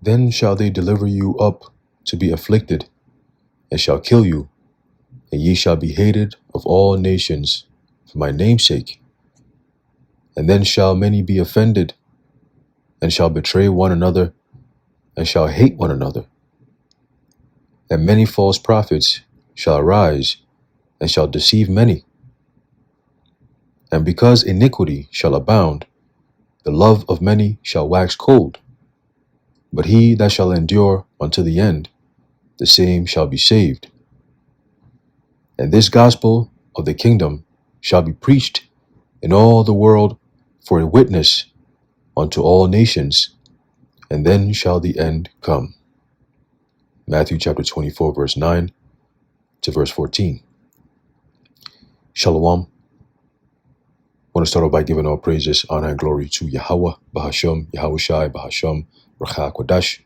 Then shall they deliver you up to be afflicted, and shall kill you, and ye shall be hated of all nations for my name's sake. And then shall many be offended, and shall betray one another, and shall hate one another. And many false prophets shall arise, and shall deceive many. And because iniquity shall abound, the love of many shall wax cold. But he that shall endure unto the end, the same shall be saved. And this gospel of the kingdom shall be preached in all the world for a witness unto all nations, and then shall the end come. Matthew chapter 24, verse 9 to verse 14. Shalom. I want to start off by giving all praises, honor, and glory to Yahweh, Bahasham, Yahushai, Bahasham, Racha Kodash.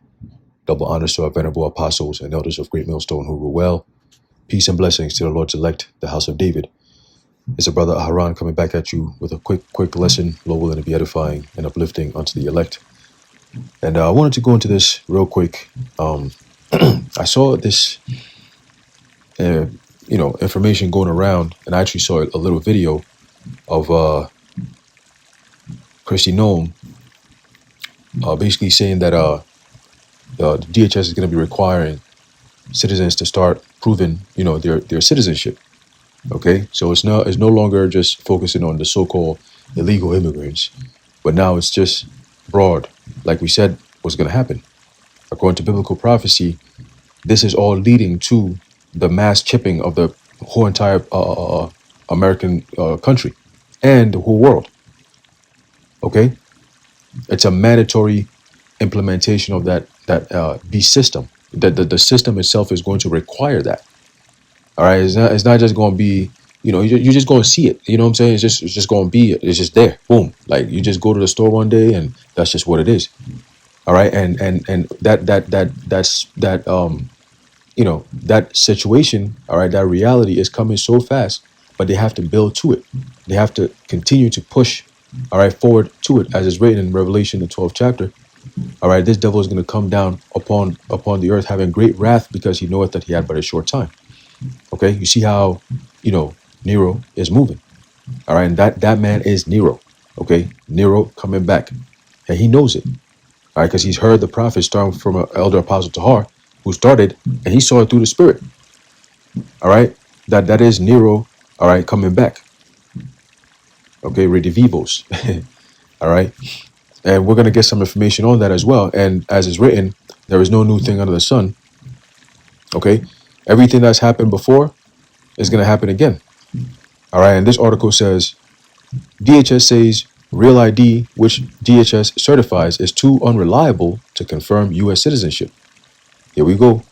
Double honors to our venerable apostles and elders of Great Millstone who rule well. Peace and blessings to the Lord's elect, the house of David. It's a brother Aharon coming back at you with a quick lesson, Lord willing to be edifying and uplifting unto the elect. And I wanted to go into this real quick. I saw this, information going around, and I actually saw a little video of Christy Nome basically saying that the DHS is going to be requiring citizens to start proving, their citizenship. Okay, so it's no longer just focusing on the so-called illegal immigrants, but now it's just broad, like we said was going to happen. According to biblical prophecy, this is all leading to the mass chipping of the whole entire American country and the whole world. Okay, it's a mandatory implementation of that beast system. That the system itself is going to require that. All right, it's not just going to be, you're just going to see it. You know what I'm saying? It's just going to be, it's just there. Boom. Like you just go to the store one day and that's just what it is. All right. And that situation, all right, that reality is coming so fast, but they have to build to it. They have to continue to push, all right, forward to it, as is written in Revelation, the 12th chapter. All right, this devil is going to come down upon the earth having great wrath because he knoweth that he had but a short time. Okay, you see how, Nero is moving. All right, and that man is Nero. Okay, Nero coming back. And he knows it. All right, because he's heard the prophets starting from an elder apostle Tahar, who started, and he saw it through the spirit. All right, that is Nero, all right, coming back. Okay, redivivos. All right, and we're going to get some information on that as well. And as is written, there is no new thing under the sun. Okay, everything that's happened before is going to happen again. All right, and this article says, DHS says Real ID, which DHS certifies, is too unreliable to confirm U.S. citizenship. Here we go.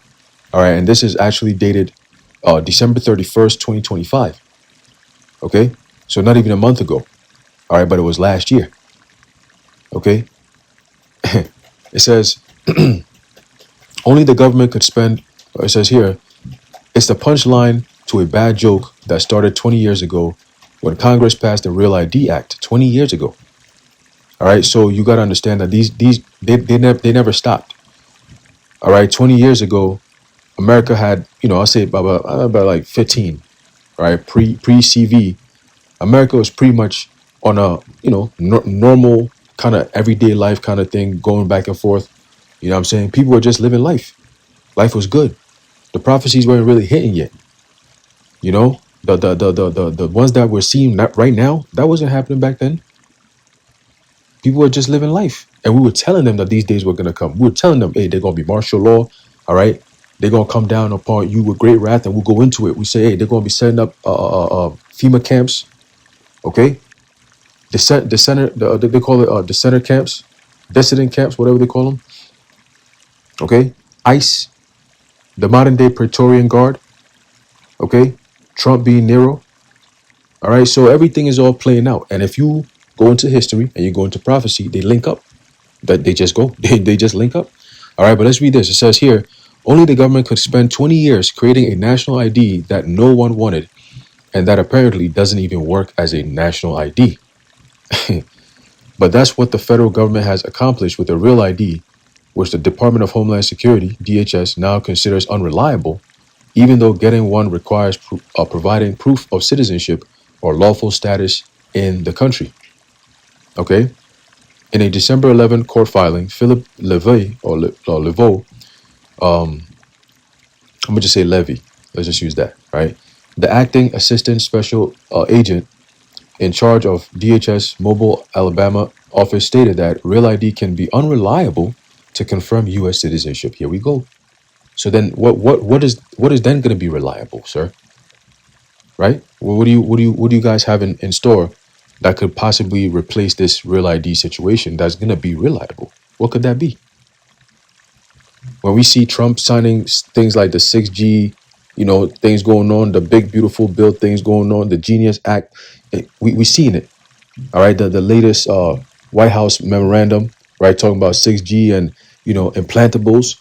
All right, and this is actually dated December 31st, 2025. Okay, so not even a month ago. All right, but it was last year. Okay, it says only the government could spend, it says here, it's the punchline to a bad joke that started 20 years ago when Congress passed the Real ID Act 20 years ago. All right, so you got to understand that they never stopped. All right, 20 years ago, America had, I'll say about like 15, right? Pre-CV, America was pretty much on a, normal kind of everyday life kind of thing, going back and forth. You know what I'm saying? People were just living life. Life was good. The prophecies weren't really hitting yet. The ones that we're seeing right now, that wasn't happening back then. People were just living life. And we were telling them that these days were going to come. We were telling them, hey, they're going to be martial law. All right. They're going to come down upon you with great wrath, and we'll go into it. We say, hey, they're going to be setting up FEMA camps. Okay. They call it dissenter camps, dissident camps, whatever they call them. Okay. ICE, the modern day Praetorian Guard. Okay. Trump being Nero. All right. So everything is all playing out. And if you go into history and you go into prophecy, they link up. That they just go. They just link up. All right. But let's read this. It says here, only the government could spend 20 years creating a national ID that no one wanted, and that apparently doesn't even work as a national ID. But that's what the federal government has accomplished with the Real ID which the Department of Homeland Security, DHS, now considers unreliable, even though getting one requires providing proof of citizenship or lawful status in the country. Okay? In a December 11 court filing, Philip Levy, or Leveau, I'm gonna just say Levy. Let's just use that, right? The acting assistant special agent in charge of DHS Mobile, Alabama office stated that Real ID can be unreliable to confirm U.S. citizenship. Here we go. So then, what is then going to be reliable, sir? Right? Well, what do you guys have in store that could possibly replace this Real ID situation? That's going to be reliable. What could that be? When we see Trump signing things like the 6G, things going on, the big beautiful bill things going on, the Genius Act, we seen it. All right, the latest White House memorandum, right, talking about 6G and implantables,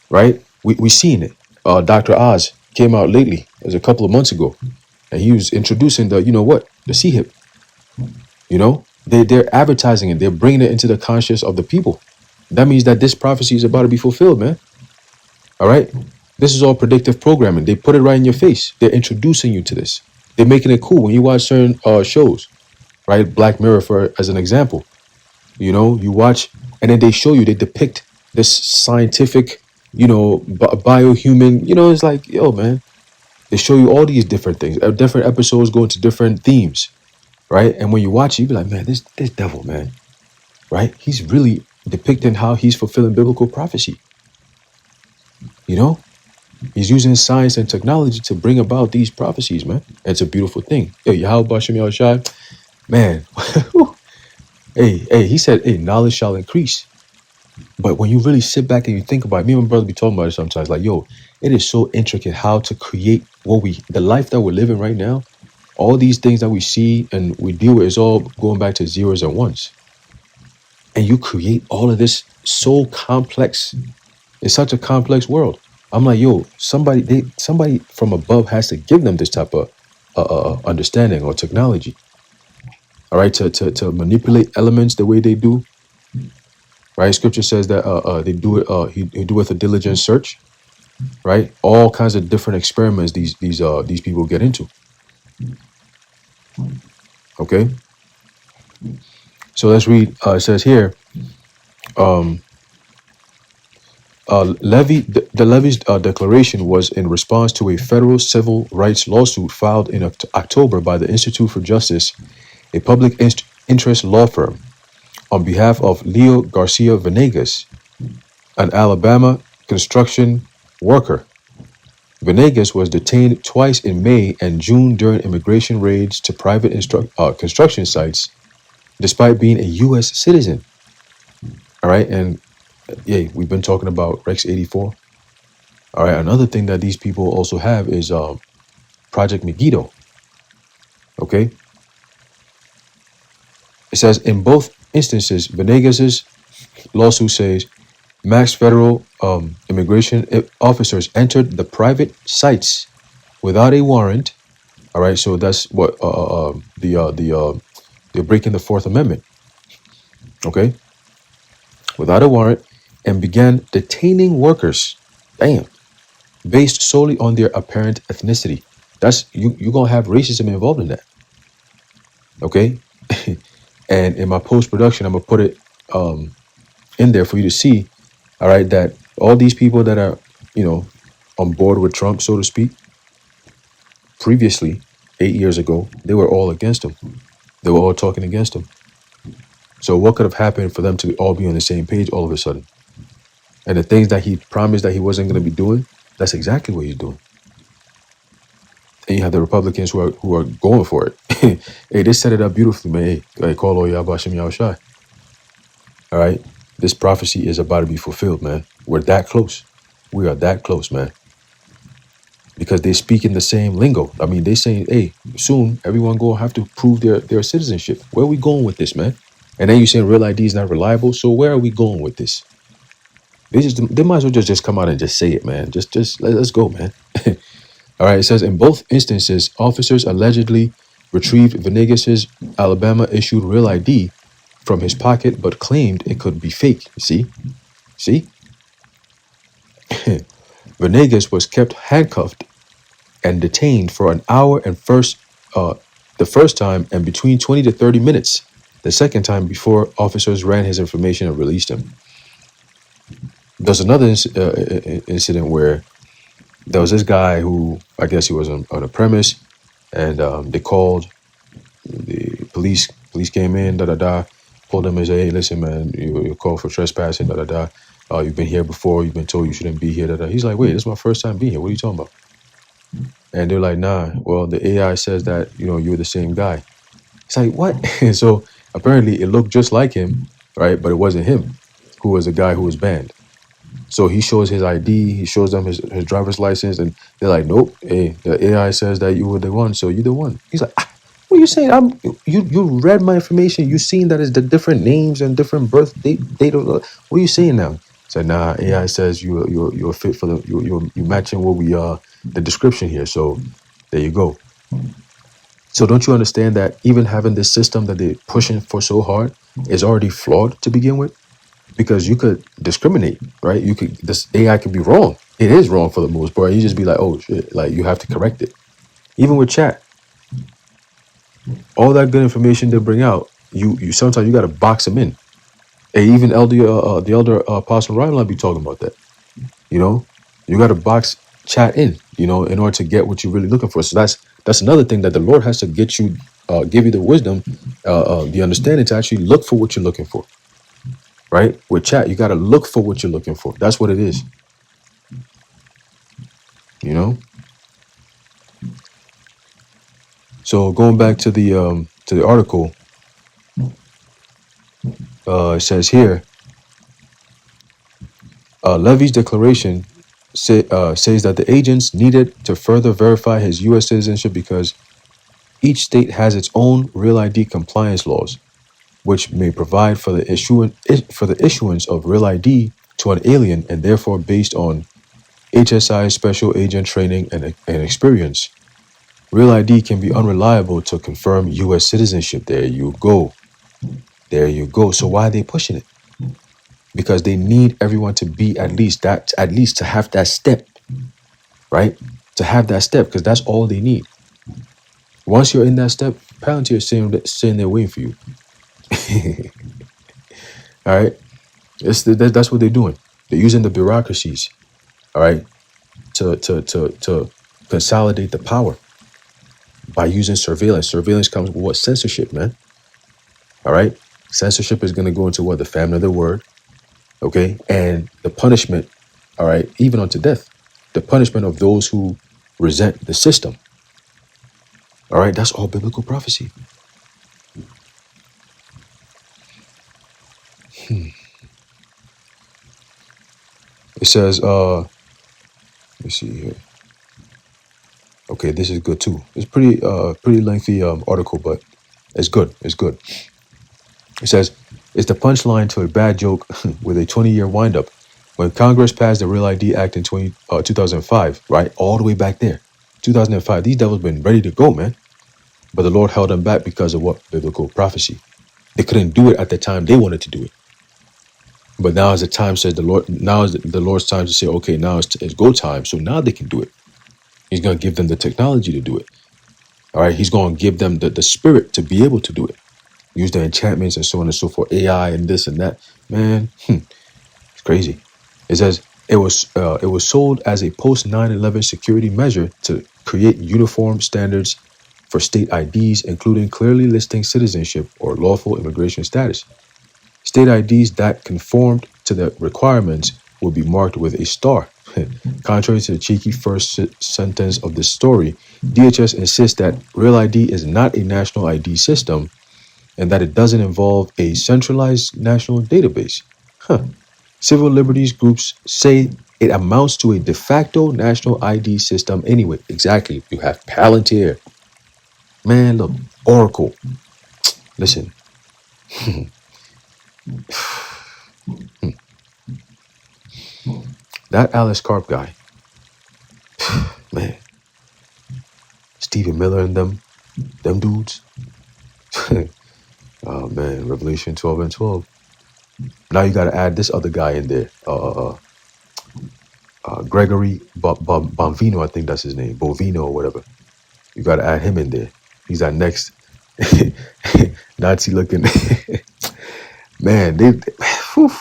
right? We seen it. Dr. Oz came out lately, it was a couple of months ago, and he was introducing the CHIP. They're advertising it, they're bringing it into the conscious of the people. That means that this prophecy is about to be fulfilled, man. All right, this is all predictive programming. They put it right in your face. They're introducing you to this. They're making it cool when you watch certain shows. Right, Black Mirror as an example. You watch, and then they show you, they depict this scientific, biohuman. It's like, yo, man. They show you all these different things. Different episodes go into different themes, right? And when you watch it, you be like, man, this devil, man, right? He's really depicting how he's fulfilling biblical prophecy. He's using science and technology to bring about these prophecies, man. And it's a beautiful thing. Yo, Yahweh Bashem Yahushai, man. He said, hey, knowledge shall increase. But when you really sit back and you think about it, me and my brother be talking about it sometimes, like, yo, it is so intricate how to create the life that we're living right now. All these things that we see and we deal with is all going back to zeros and ones. And you create all of this so complex. It's such a complex world. I'm like, yo, somebody from above has to give them this type of understanding or technology. All right, to manipulate elements the way they do. Right, Scripture says that they do it. He doeth a diligent search. Right, all kinds of different experiments these people get into. Okay, so let's read. It says here, the levy's declaration was in response to a federal civil rights lawsuit filed in October by the Institute for Justice, a public interest law firm, on behalf of Leo Garcia Venegas, an Alabama construction worker. Venegas was detained twice in May and June during immigration raids to private construction sites, despite being a U.S. citizen. All right, and yeah, we've been talking about Rex 84. All right, another thing that these people also have is Project Megiddo. Okay. It says in both instances, Venegas's lawsuit says max federal immigration officers entered the private sites without a warrant. All right, so that's what they're breaking the Fourth Amendment. Okay, without a warrant, and began detaining workers. Damn, based solely on their apparent ethnicity. That's you're gonna have racism involved in that. Okay. And in my post-production, I'm going to put it in there for you to see, all right, that all these people that are, on board with Trump, so to speak, previously, 8 years ago, they were all against him. They were all talking against him. So what could have happened for them to all be on the same page all of a sudden? And the things that he promised that he wasn't going to be doing, that's exactly what he's doing. And you have the Republicans who are going for it. Hey, they set it up beautifully, man. Hey, call all Yahweh Hashem Yahushai. All right, this prophecy is about to be fulfilled, man. We're that close. We are that close, man. Because they speak in the same lingo. I mean, they saying, hey, soon everyone gonna have to prove their citizenship. Where are we going with this, man? And then you're saying Real ID is not reliable. So where are we going with this? They might as well just come out and just say it, man. Just let's go, man. All right, it says in both instances, officers allegedly retrieved Venegas's Alabama issued Real ID from his pocket, but claimed it could be fake. You see, See, Venegas was kept handcuffed and detained for an hour and the first time and between 20 to 30 minutes the second time before officers ran his information and released him. There's another incident where there was this guy who I guess he was on a premise, and they called the police. Police came in, pulled him and said, "Hey, listen, man, you're called for trespassing, you've been here before. You've been told you shouldn't be here, He's like, "Wait, this is my first time being here. What are you talking about?" And they're like, "Nah, well, the AI says that, you're the same guy." It's like, what? So apparently it looked just like him, right? But it wasn't him, who was the guy who was banned. So he shows his ID, he shows them his driver's license, and they're like, "Nope, hey, the AI says that you were the one, so you're the one." He's like, "What are you saying? You read my information, you seen that it's the different names and different birth date of, what are you saying now?" He said, "Nah, AI says you're fit for the you matching what we the description here, so there you go." So don't you understand that even having this system that they're pushing for so hard is already flawed to begin with? Because you could discriminate, right? This AI could be wrong. It is wrong for the most part. You just be like, "Oh shit," like you have to correct it. Even with chat, all that good information they bring out, you sometimes you got to box them in. And even the elder Apostle Ryan be talking about that. You got to box chat in, in order to get what you're really looking for. So that's another thing that the Lord has to get you, give you the wisdom, the understanding to actually look for what you're looking for. Right? With chat, you got to look for what you're looking for. That's what it is. So going back to the article, it says here, Levy's declaration says that the agents needed to further verify his U.S. citizenship because each state has its own Real ID compliance laws, which may provide for the issuance of Real ID to an alien, and therefore based on HSI special agent training and experience. Real ID can be unreliable to confirm U.S. citizenship. There you go. There you go. So why are they pushing it? Because they need everyone to be at least to have that step, right? To have that step, because that's all they need. Once you're in that step, Palantir is sitting there waiting for you. All right, that's what they're doing. They're using the bureaucracies, all right, to consolidate the power by using surveillance. Surveillance comes with what? Censorship, man. All right, censorship is going to go into what? The family of the word, okay, and the punishment, all right, even unto death. The punishment of those who resent the system. All right, that's all biblical prophecy. It says, let me see here. Okay, this is good too. It's pretty lengthy article, but it's good. It's good. It says, it's the punchline to a bad joke with a 20-year windup. When Congress passed the Real ID Act in 2005, right, all the way back there, 2005, these devils been ready to go, man. But the Lord held them back because of what? Biblical prophecy. They couldn't do it at the time they wanted to do it. But now is the time, says the Lord. Now is the Lord's time to say, okay, now it's go time. So now they can do it. He's going to give them the technology to do it. All right. He's going to give them the spirit to be able to do it. Use the enchantments and so on and so forth. AI and this and that. Man, it's crazy. It says it was sold as a post 9/11 security measure to create uniform standards for state IDs, including clearly listing citizenship or lawful immigration status. State IDs that conformed to the requirements would be marked with a star. Contrary to the cheeky first sentence of this story, DHS insists that Real ID is not a national ID system and that it doesn't involve a centralized national database. Civil liberties groups say it amounts to a de facto national ID system anyway. Exactly. You have Palantir. Man, look, Oracle. Listen. That Alice Karp guy, man, Stephen Miller and them dudes. Oh man, Revelation 12 and 12. Now you got to add this other guy in there, Gregory Bonvino, I think that's his name, Bovino or whatever. You got to add him in there. He's that next Nazi looking man. Whew,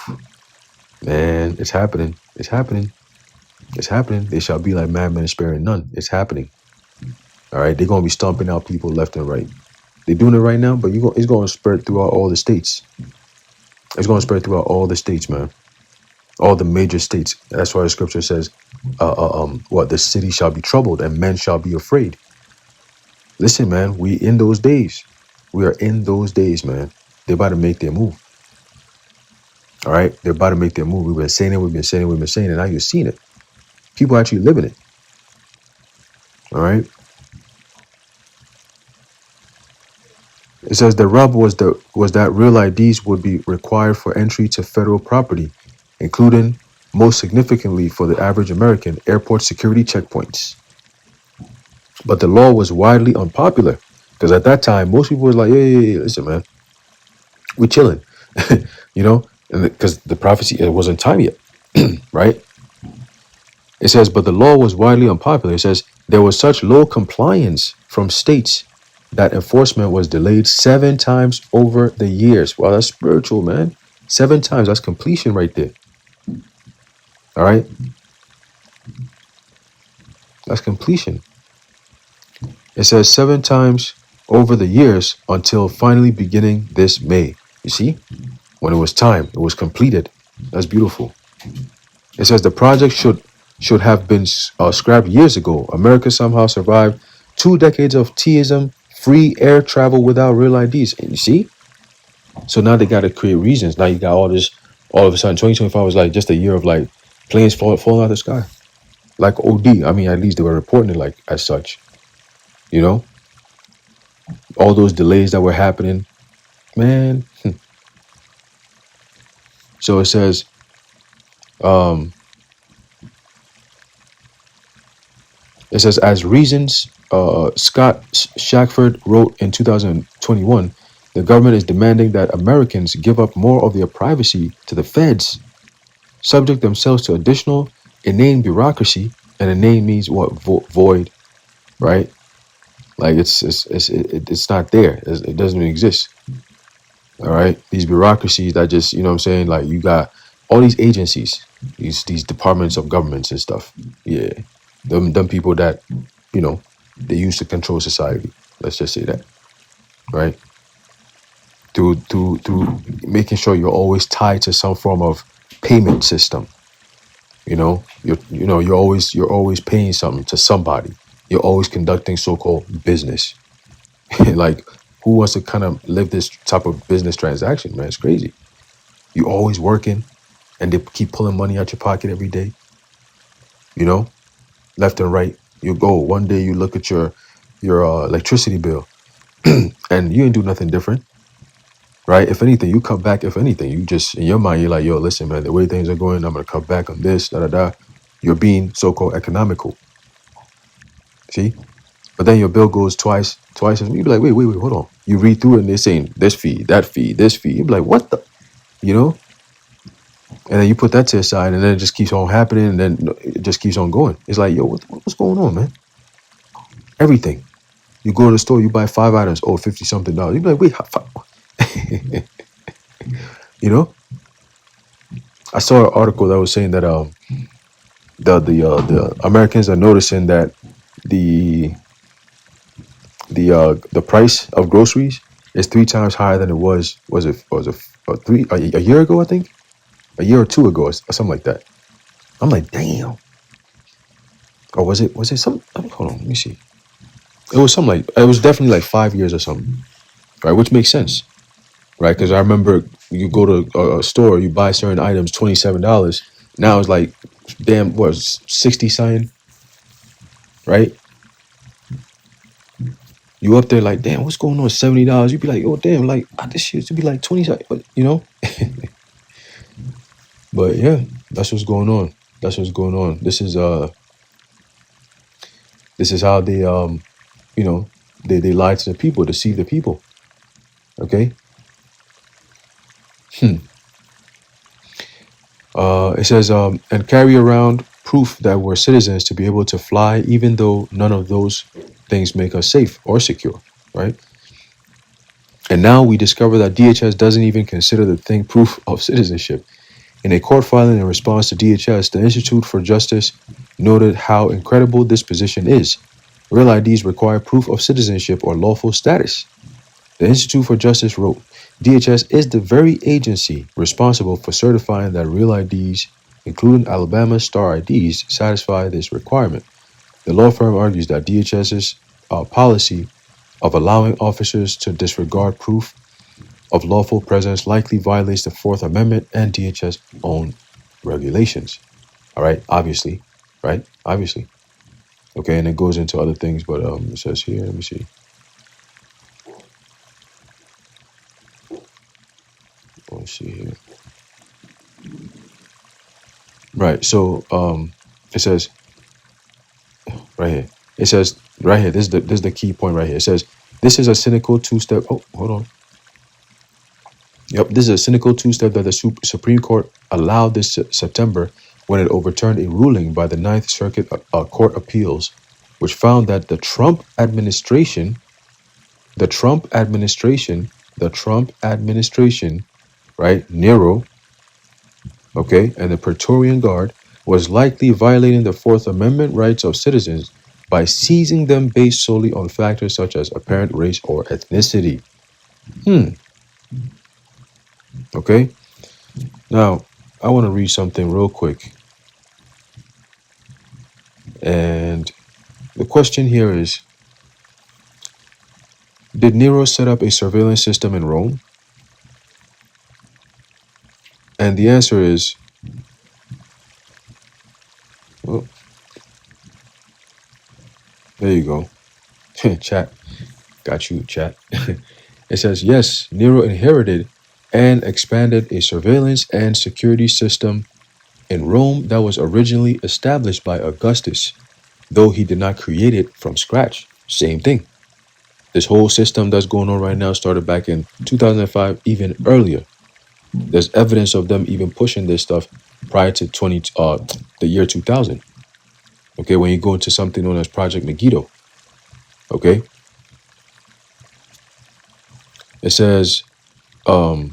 man, it's happening. It's happening. It's happening. They shall be like madmen sparing none. It's happening. All right, they're gonna be stomping out people left and right. They're doing it right now, but it's going to spread throughout all the states. It's going to spread throughout all the states, man. All the major states. That's why the scripture says, what, the city shall be troubled and men shall be afraid. Listen, man, we in those days. We are in those days, man. They're about to make their move. All right, they're about to make their move. We've been saying it. We've been saying it. We've been saying it. Now you're seeing it. People actually living it. All right. It says the rub was that real IDs would be required for entry to federal property, including, most significantly for the average American, airport security checkpoints. But the law was widely unpopular because at that time most people were like, "Hey, listen, man, we chilling," you know, because the prophecy, it wasn't time yet, right? It says, but the law was widely unpopular. It says there was such low compliance from states that enforcement was delayed 7 times over the years. Wow, that's spiritual, man. 7 times. That's completion right there. All right. That's completion. It says 7 times over the years until finally beginning this May. You see, when it was time, it was completed. That's beautiful. It says the project should have been scrapped years ago. America somehow survived 2 decades of theism, free air travel without real IDs. And you see? So now they got to create reasons. Now you got all this, all of a sudden, 2025 was like just a year of like planes falling out of the sky. Like OD. I mean, at least they were reporting it like as such. You know? All those delays that were happening. Man. So it says, as reasons, Scott Shackford wrote in 2021, the government is demanding that Americans give up more of their privacy to the feds, subject themselves to additional inane bureaucracy, and inane means what? Void, right? Like it's not there. It doesn't even exist. All right, these bureaucracies that just, you know what I'm saying, like you got all these agencies, these departments of governments and stuff. Yeah, them people that, you know, they used to control society. Let's just say that, right? Through making sure you're always tied to some form of payment system. You know, you're always paying something to somebody. You're always conducting so-called business. Like, who wants to kind of live this type of business transaction, man? It's crazy. You always working, and they keep pulling money out your pocket every day. You know, left and right. You go one day, you look at your electricity bill, and you ain't do nothing different, right? If anything, you cut back. If anything, you just in your mind, you're like, yo, listen, man, the way things are going, I'm gonna cut back on this, da da da. You're being so-called economical. See? But then your bill goes twice, and you be like, wait, hold on. You read through it and they're saying this fee, that fee, this fee. You be like, what the, you know? And then you put that to the side, and then it just keeps on happening, and then it just keeps on going. It's like, yo, what's going on, man? Everything. You go to the store, you buy 5 items, oh, 50 something dollars. You be like, wait, you know? I saw an article that was saying that the Americans are noticing that the price of groceries is 3 times higher than it was a year ago, I think, a year or 2 ago, or something like that. I'm like, damn. Or was it some? Hold on, let me see. It was something like, it was definitely like 5 years or something, right? Which makes sense, right? Because I remember you go to a store, you buy certain items, $27. Now it's like, damn, what, 60 something, right? You up there like, damn, what's going on? $70. You'd be like, oh damn, like this shit used to be like 20, you know? But yeah, that's what's going on. That's what's going on. This is how they you know, they lie to the people, deceive the people. Okay. It says, and carry around proof that we're citizens to be able to fly, even though none of those things make us safe or secure, right? And now we discover that DHS doesn't even consider the thing proof of citizenship. In a court filing in response to DHS, the Institute for Justice noted how incredible this position is. Real IDs require proof of citizenship or lawful status. The Institute for Justice wrote, DHS is the very agency responsible for certifying that real IDs, including Alabama Star IDs, satisfy this requirement. The law firm argues that DHS's policy of allowing officers to disregard proof of lawful presence likely violates the Fourth Amendment and DHS own regulations. All right, obviously, right? Obviously. Okay, and it goes into other things, but it says here, let me see. Let's see here. Right, so it says right here. It says right here. This is the key point right here. It says this is a cynical two-step. Oh, hold on. Yep, this is a cynical two-step that the Supreme Court allowed this September when it overturned a ruling by the Ninth Circuit Court Appeals, which found that the Trump administration, right, Nero, okay, and the Praetorian Guard was likely violating the Fourth Amendment rights of citizens by seizing them based solely on factors such as apparent race or ethnicity. Okay, now I want to read something real quick. And the question here is, did Nero set up a surveillance system in Rome? And the answer is, well, there you go. Chat. Got you, chat. It says, yes, Nero inherited and expanded a surveillance and security system in Rome that was originally established by Augustus, though he did not create it from scratch. Same thing. This whole system that's going on right now started back in 2005, even earlier. There's evidence of them even pushing this stuff prior to the year 2000. Okay, when you go into something known as Project Megiddo. Okay. It says, the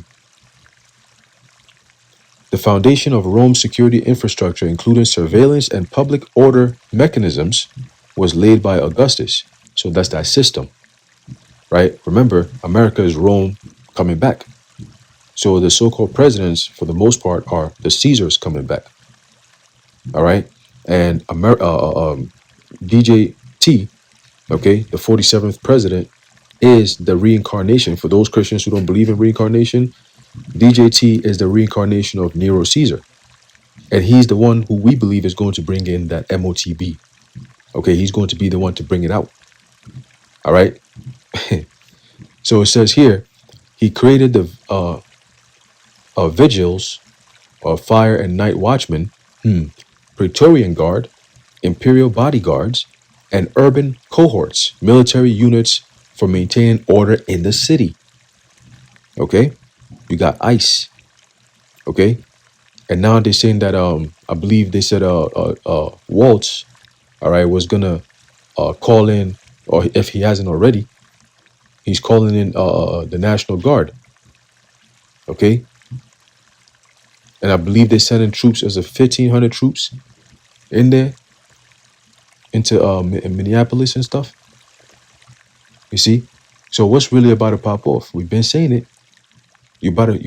foundation of Rome's security infrastructure, including surveillance and public order mechanisms, was laid by Augustus. So that's that system, right? Remember, America is Rome coming back. So the so-called presidents, for the most part, are the Caesars coming back. All right, and DJT, okay, the 47th president, is the reincarnation. For those Christians who don't believe in reincarnation, DJT is the reincarnation of Nero Caesar. And he's the one who we believe is going to bring in that MOTB. Okay, he's going to be the one to bring it out. All right. So it says here, he created the vigils, fire and night watchmen, Praetorian Guard, Imperial bodyguards, and urban cohorts, military units for maintaining order in the city. Okay, you got ICE. Okay, and now they're saying that I believe they said Waltz, all right, was gonna call in, or if he hasn't already, he's calling in the National Guard. Okay, and I believe they're sending troops as a 1,500 troops in there into Minneapolis and stuff. You see, so what's really about to pop off? We've been saying it. You better.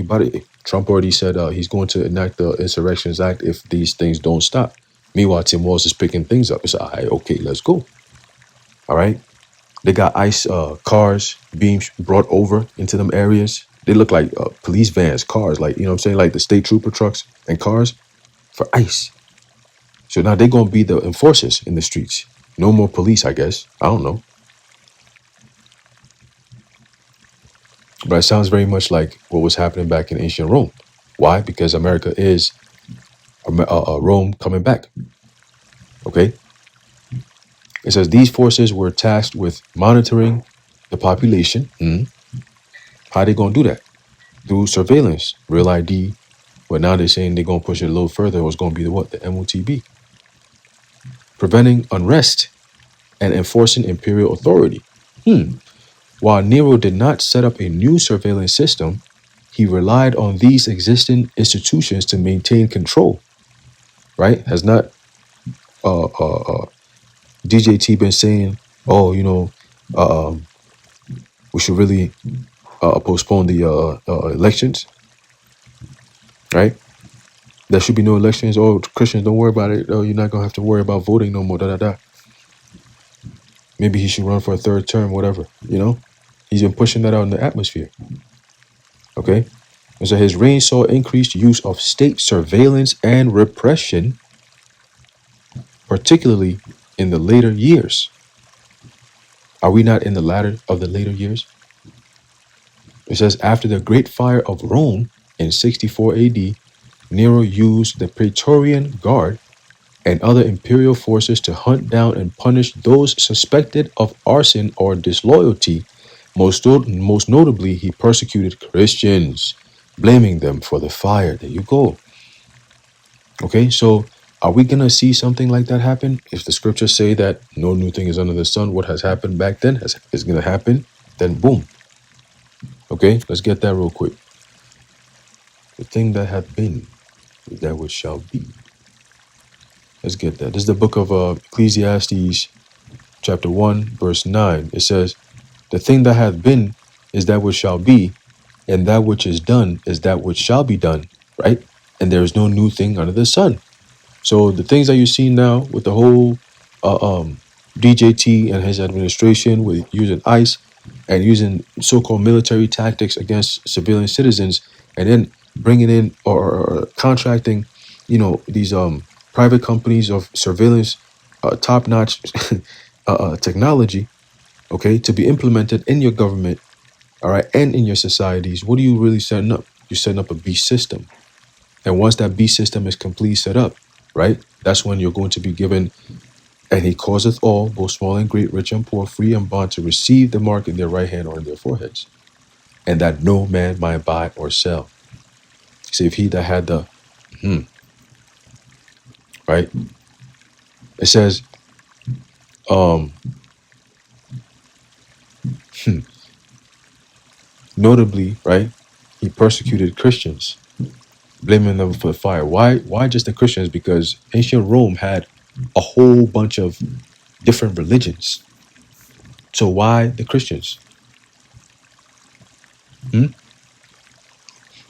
Trump already said he's going to enact the Insurrections Act if these things don't stop. Meanwhile, Tim Walz is picking things up. It's all right, okay, let's go. All right, they got ICE cars being brought over into them areas. They look like police vans, cars, like, you know what I'm saying, like the state trooper trucks and cars for ICE. So now they're gonna be the enforcers in the streets. No more police, I guess. I don't know. But it sounds very much like what was happening back in ancient Rome. Why? Because America is Rome coming back. Okay? It says these forces were tasked with monitoring the population. How are they going to do that? Through surveillance, real ID, But now they're saying they're going to push it a little further. It's going to be the what? The MOTB. Preventing unrest and enforcing imperial authority. While Nero did not set up a new surveillance system, he relied on these existing institutions to maintain control. Right? Has not DJT been saying, oh, we should really postpone the elections, right? There should be no elections. Oh, Christians, don't worry about it. Oh, you're not going to have to worry about voting no more, da-da-da. Maybe he should run for a third term, whatever, He's been pushing that out in the atmosphere, okay? And so his reign saw increased use of state surveillance and repression, particularly in the later years. Are we not in the latter of the later years? It says, after the Great Fire of Rome in 64 AD, Nero used the Praetorian Guard and other imperial forces to hunt down and punish those suspected of arson or disloyalty. Most notably, he persecuted Christians, blaming them for the fire. There you go. Okay, so are we going to see something like that happen? If the scriptures say that no new thing is under the sun, what has happened back then is going to happen, then boom. Okay, let's get that real quick. The thing that hath been is that which shall be. Let's get that. This is the book of Ecclesiastes, chapter 1, verse 9. It says, the thing that hath been is that which shall be, and that which is done is that which shall be done, right? And there is no new thing under the sun. So the things that you see now with the whole DJT and his administration with using ICE and using so-called military tactics against civilian citizens, and then bringing in or contracting, these private companies of surveillance, top-notch technology, okay, to be implemented in your government, all right, and in your societies. What are you really setting up? You're setting up a beast system. And once that beast system is completely set up, right, that's when you're going to be given, and he causeth all, both small and great, rich and poor, free and bond, to receive the mark in their right hand or in their foreheads, and that no man might buy or sell. See, if he that had the, right, it says, notably, right, he persecuted Christians, blaming them for the fire. Why just the Christians? Because ancient Rome had a whole bunch of different religions. So why the Christians? It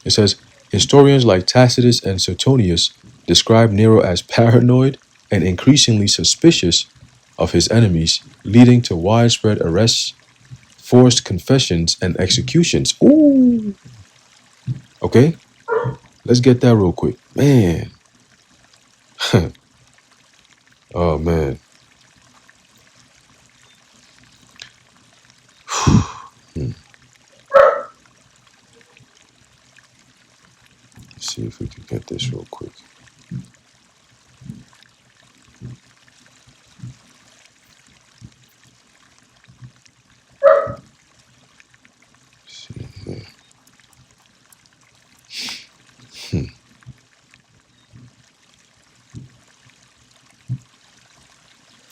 says, historians like Tacitus and Suetonius describe Nero as paranoid and increasingly suspicious of his enemies, leading to widespread arrests, forced confessions, and executions. Ooh. Okay, let's get that real quick. Man. Oh, man. Let's see if we can get this real quick.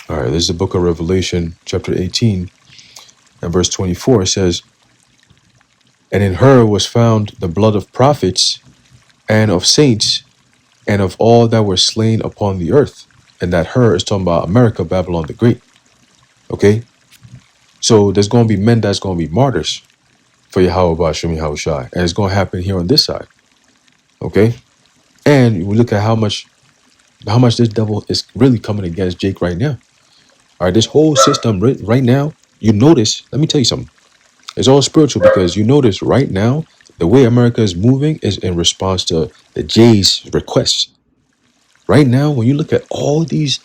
All right, this is the book of Revelation, chapter 18, and verse 24. It says, and in her was found the blood of prophets and of saints and of all that were slain upon the earth. And that her is talking about America, Babylon the Great. Okay? So there's going to be men that's going to be martyrs for Yahweh Bashim Yahushai. And it's going to happen here on this side. Okay? And we look at how much this devil is really coming against Jake right now. All right, this whole system right now, you notice, let me tell you something. It's all spiritual, because you notice right now, the way America is moving is in response to the J's requests. Right now, when you look at all these,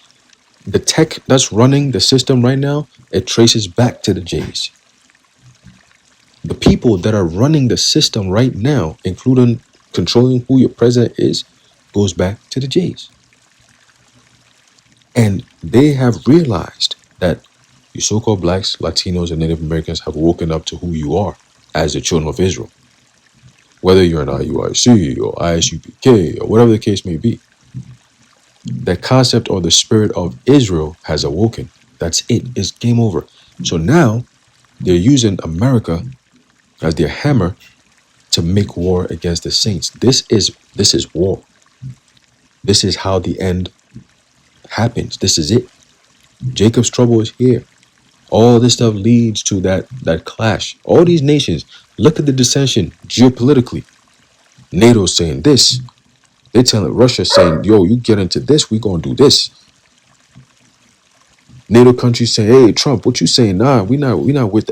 the tech that's running the system right now, it traces back to the J's. The people that are running the system right now, including controlling who your president is, goes back to the J's. And they have realized that you so-called blacks, Latinos, and Native Americans have woken up to who you are as the children of Israel. whether you're an IUIC or ISUPK or whatever the case may be. The concept or the spirit of Israel has awoken. That's it. It's game over. So now they're using America as their hammer to make war against the saints. This is war. This is how the end happens. This is it. Jacob's trouble is here. All this stuff leads to that clash. All these nations, look at the dissension geopolitically. NATO's saying this. They're telling Russia saying, yo, you get into this, we gonna do this. NATO countries saying, hey, Trump, what you saying? Nah, we not with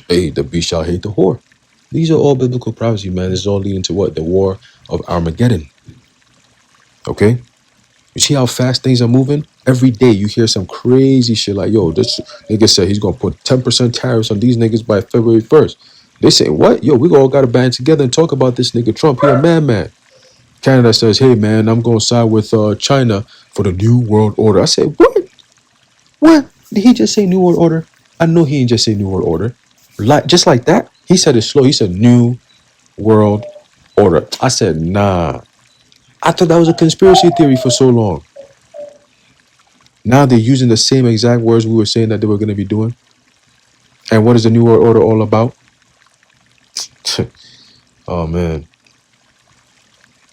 hey, the beast shall hate the whore. These are all biblical prophecy, man. This is all leading to what? The war of Armageddon. Okay? You see how fast things are moving? Every day you hear some crazy shit like, yo, this nigga said he's gonna put 10% tariffs on these niggas by February 1st. They say, what? Yo, we all gotta band together and talk about this nigga Trump. He a man. Canada says, hey man, I'm gonna side with China for the New World Order. I said, what? What? Did he just say New World Order? I know he didn't just say New World Order. Just like that? He said it slow. He said New World Order. I said, nah. I thought that was a conspiracy theory for so long. Now they're using the same exact words we were saying that they were going to be doing. And what is the New World Order all about? Oh, man.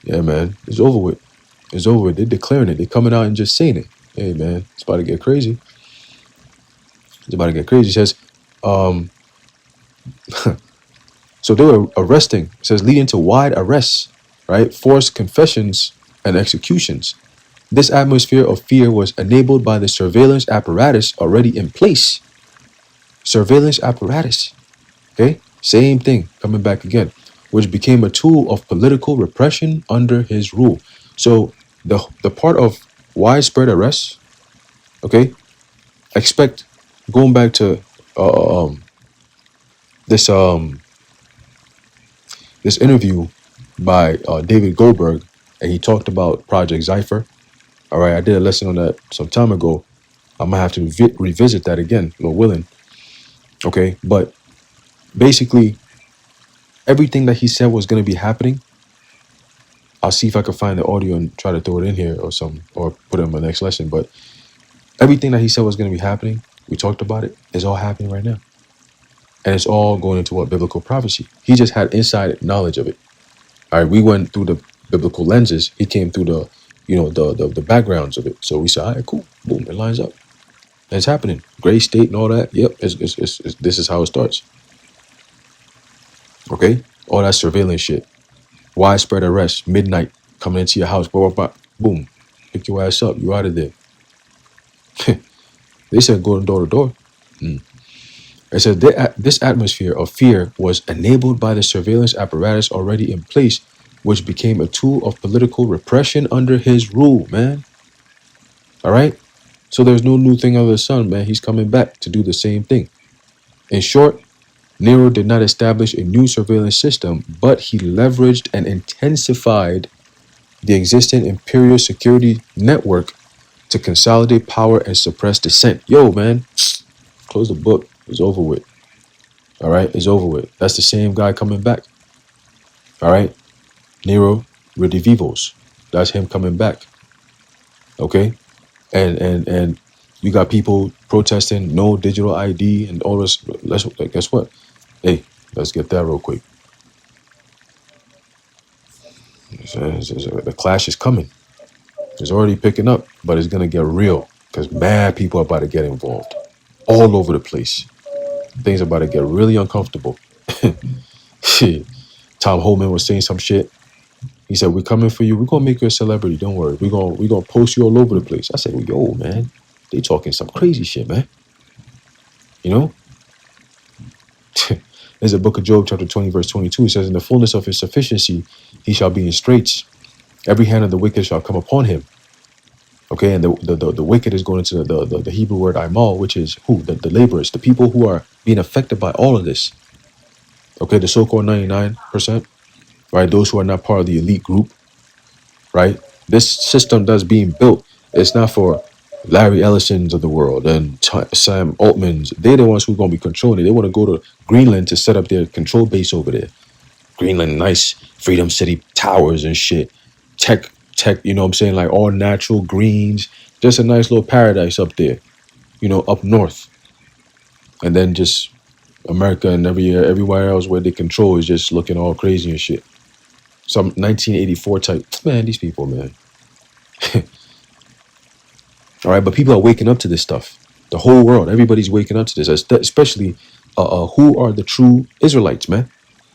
Yeah, man. It's over with. It's over with. They're declaring it. They're coming out and just saying it. Hey, man. It's about to get crazy. It's about to get crazy. It says, so they were arresting. It says, leading to wide arrests, right? Forced confessions and executions. This atmosphere of fear was enabled by the surveillance apparatus already in place. Surveillance apparatus. Okay? Same thing coming back again, which became a tool of political repression under his rule. So the part of widespread arrests, okay, expect going back to this interview by David Goldberg, and he talked about Project Zypher. All right, I did a lesson on that some time ago. I might have to revisit that again, Lord willing. Okay, but basically, everything that he said was going to be happening. I'll see if I can find the audio and try to throw it in here or something, or put it in my next lesson. But everything that he said was going to be happening, we talked about it, is all happening right now. And it's all going into what? Biblical prophecy. He just had inside knowledge of it. All right, we went through the biblical lenses. He came through the, the backgrounds of it. So we said, all right, cool, boom, it lines up. And it's happening. Gray state and all that. Yep, this is how it starts. Okay, all that surveillance shit, widespread arrest, midnight, coming into your house, boom, pick your ass up, you out of there. They said go door to door. It said this atmosphere of fear was enabled by the surveillance apparatus already in place, which became a tool of political repression under his rule, man. All right? So there's no new thing under the sun, man. He's coming back to do the same thing. In short, Nero did not establish a new surveillance system, but he leveraged and intensified the existing imperial security network to consolidate power and suppress dissent. Yo, man, close the book. It's over with. All right, it's over with. That's the same guy coming back. All right, Nero Redivivos. That's him coming back. Okay, and you got people protesting no digital ID and all this. Guess what? Hey, let's get that real quick. The clash is coming. It's already picking up, but it's gonna get real because mad people are about to get involved all over the place. Things are about to get really uncomfortable. Shit. Tom Holman was saying some shit. He said, we're coming for you. We're going to make you a celebrity. Don't worry. We're going to post you all over the place. I said, well, yo, man, they talking some crazy shit, man. You know? There's a book of Job, chapter 20, verse 22. It says, in the fullness of his sufficiency, he shall be in straits. Every hand of the wicked shall come upon him. Okay, and the wicked is going into the Hebrew word imal, which is who? The laborers, the people who are being affected by all of this. Okay, the so-called 99%, right? Those who are not part of the elite group, right? This system that's being built, it's not for Larry Ellison's of the world and Sam Altman's. They're the ones who are going to be controlling it. They want to go to Greenland to set up their control base over there. Greenland, nice Freedom City towers and shit. Tech, you know what I'm saying? Like all natural greens. Just a nice little paradise up there, up north. And then just America and everywhere else where they control is just looking all crazy and shit. Some 1984 type. Man, these people, man. All right, but people are waking up to this stuff. The whole world, everybody's waking up to this, especially who are the true Israelites, man?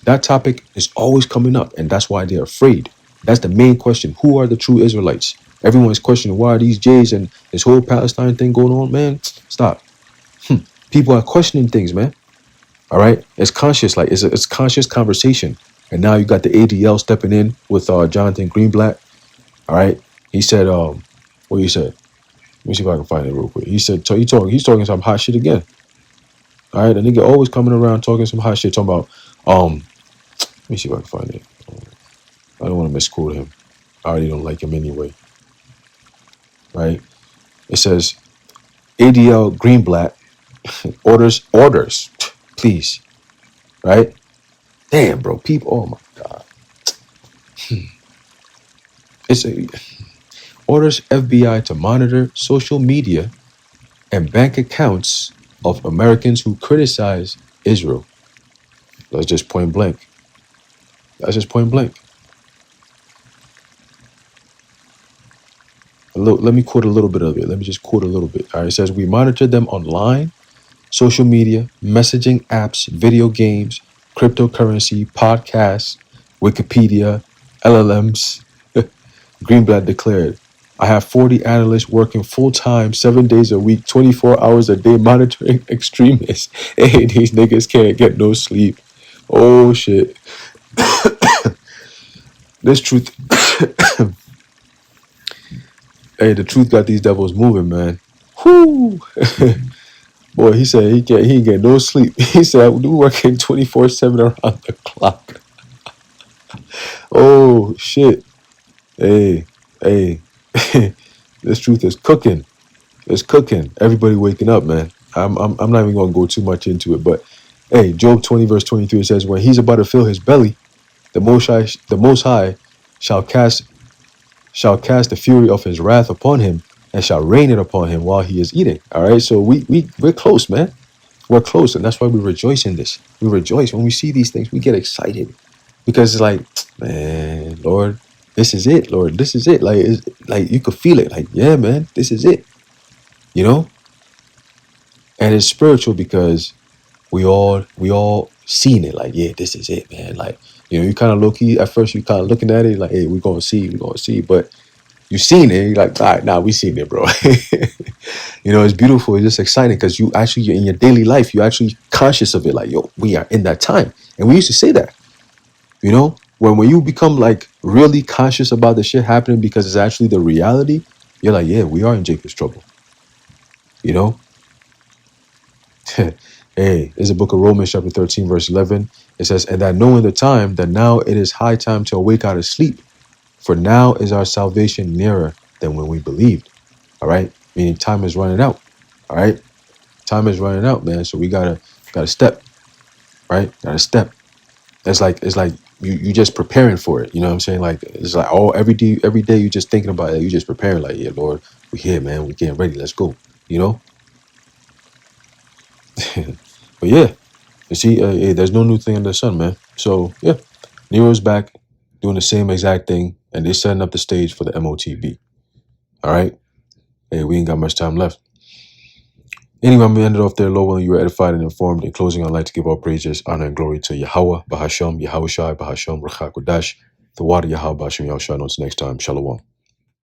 That topic is always coming up, and that's why they're afraid. That's the main question. Who are the true Israelites? Everyone's questioning why are these Jays and this whole Palestine thing going on, man? Stop. People are questioning things, man. All right, it's conscious, like it's conscious conversation. And now you got the ADL stepping in with Jonathan Greenblatt. All right, he said, what he said. Let me see if I can find it real quick. He said, he's talking some hot shit again. All right, the nigga always coming around talking some hot shit, talking about, let me see if I can find it. I don't want to misquote him. I already don't like him anyway. Right? It says, ADL Greenblatt orders, please. Right? Damn, bro, people, oh my God. Orders FBI to monitor social media and bank accounts of Americans who criticize Israel. That's just point blank. That's just point blank. Let me quote a little bit of it. Let me just quote a little bit. All right, it says, we monitor them online, social media, messaging apps, video games, cryptocurrency, podcasts, Wikipedia, LLMs. Greenblatt declared, I have 40 analysts working full-time, 7 days a week, 24 hours a day, monitoring extremists. Hey, these niggas can't get no sleep. Oh, shit. This truth... Hey, the truth got these devils moving, man. Whoo! Boy, he said he ain't get no sleep. He said, we working 24/7 around the clock. Oh, shit. Hey. This truth is cooking. It's cooking. Everybody waking up, man. I'm not even gonna go too much into it, but hey, Job 20 verse 23 says, when he's about to fill his belly, the Most High shall cast the fury of his wrath upon him and shall rain it upon him while he is eating. All right, so we're close, man. We're close, and that's why we rejoice in this. We rejoice when we see these things. We get excited because it's like, man, Lord, this is it, Lord. This is it. Like, it's, like you could feel it. Like, yeah, man, this is it. You know, and it's spiritual because we all seen it. Like, yeah, this is it, man. Like, you kind of low key at first. You kind of looking at it like, hey, we're gonna see, but you seen it. You're like, all right, nah, we seen it, bro. It's beautiful. It's just exciting because you actually in your daily life, you're actually conscious of it. Like, yo, we are in that time, and we used to say that. When you become like really conscious about the shit happening because it's actually the reality, you're like, yeah, we are in Jacob's trouble. Hey, there's a book of Romans chapter 13 verse 11. It says, and that knowing the time, that now it is high time to awake out of sleep, for now is our salvation nearer than when we believed. All right, meaning time is running out. All right, time is running out, man. So we gotta step, right? Gotta step. It's like you just preparing for it. You know what I'm saying? Like, it's like every day you just thinking about it. You just preparing. Like, yeah, Lord, we here, man. We getting ready. Let's go. But yeah, you see, hey, there's no new thing under the sun, man. So yeah, Nero's back doing the same exact thing, and they're setting up the stage for the MOTB. All right. Hey, we ain't got much time left. Anyway, I'm going to end it off there. Lord willing, you were edified and informed. In closing, I'd like to give all praises, honor, and glory to Yahweh, Bahasham, Yahweh Shai, Bahasham, Rachakodash, the water Yahweh, Bahasham, Yahushua. Until next time, Shalom.